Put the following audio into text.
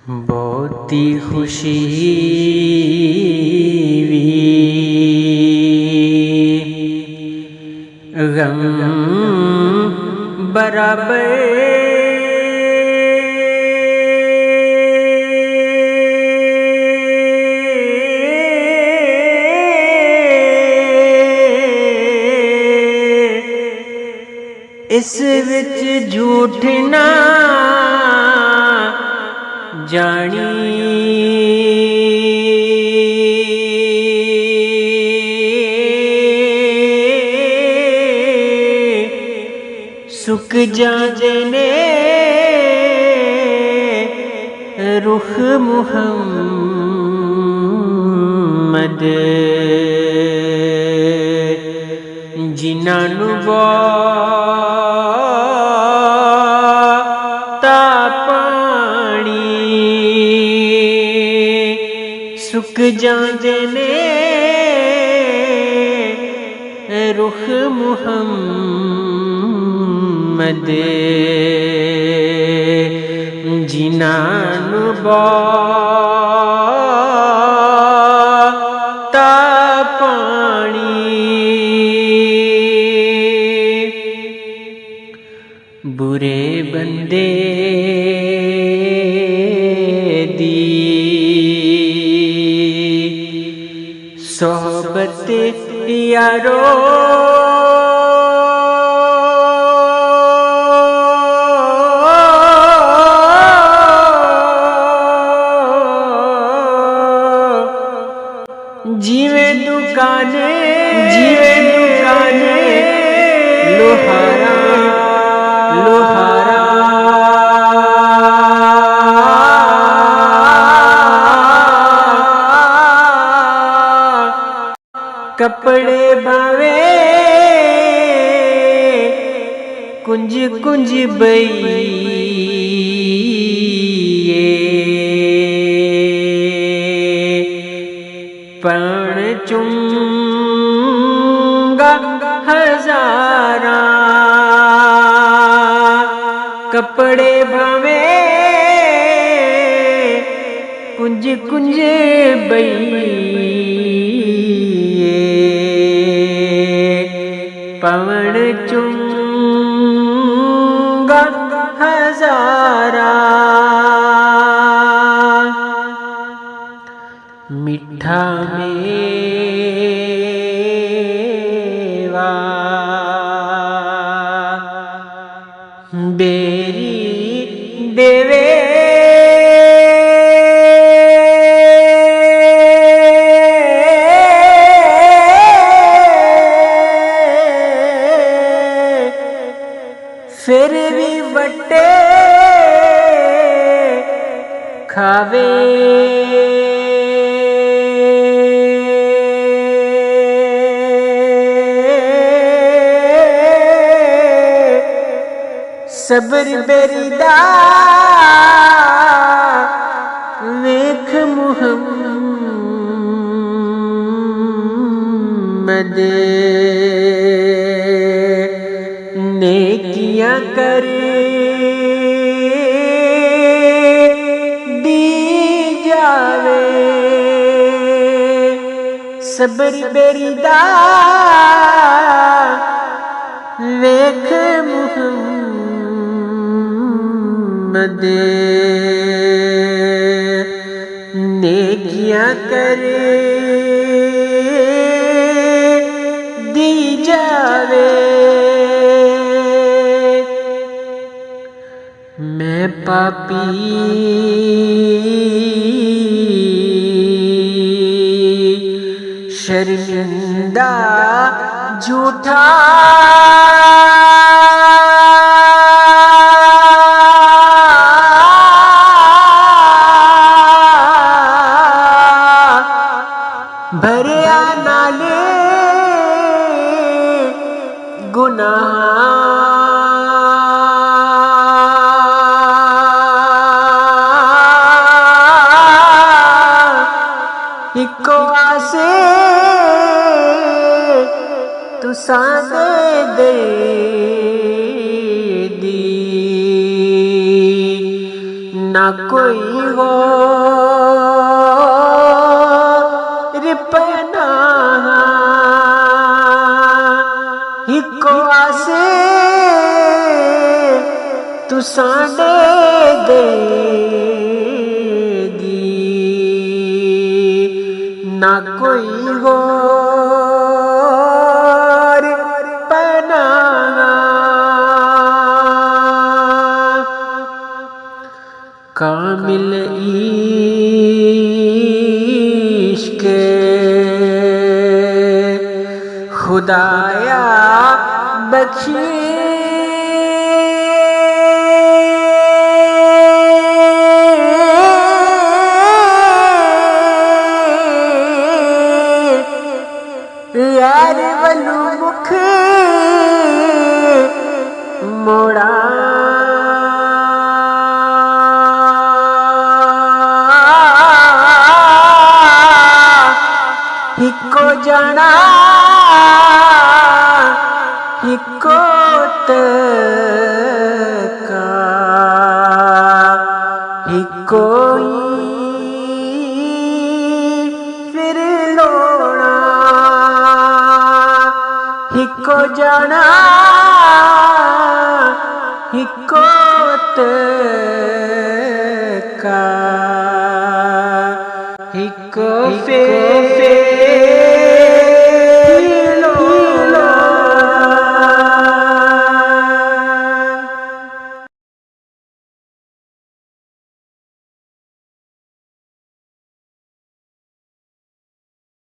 बहुत ही खुशी भी गम बराबर इस विच झूठ ना जानी सुख जांदे ने रुख मुहम्मद जिन्हां नूं सुख जांदे ने रुख मुहम्मद जिन्हां नूं बहुता पानी बुरे बंदे सोहबत यारो जीवे दुकाने लोहारा कपड़े भावे कुंज कुंज बइये पण चुंगा हजारा कपड़े भावे कुंज कुंज बइये पवन चुंगा हजारा मिठा मेवा बेरी देवे फिर भी बट्टे खावे सब्र बेरीदा वेख मुहम्मद नेकियां कर दी जावे सब्र बेरीदा वेख मुहम्मद नेकियां कर दी जावे मैं पापी शर्मिंदा झूठा भरिया नाले गुनाह इको आसे तुसां दे दी ना कोई हो रिपना हिको आसे तू साडे दे दी ना कोई हो रिपना कामिल इश्क़ खुदाया बख्शी यार वलू मुख मोड़ा हिको जाना हिको तका हिको फिर लोना हिको जाना हिको तका।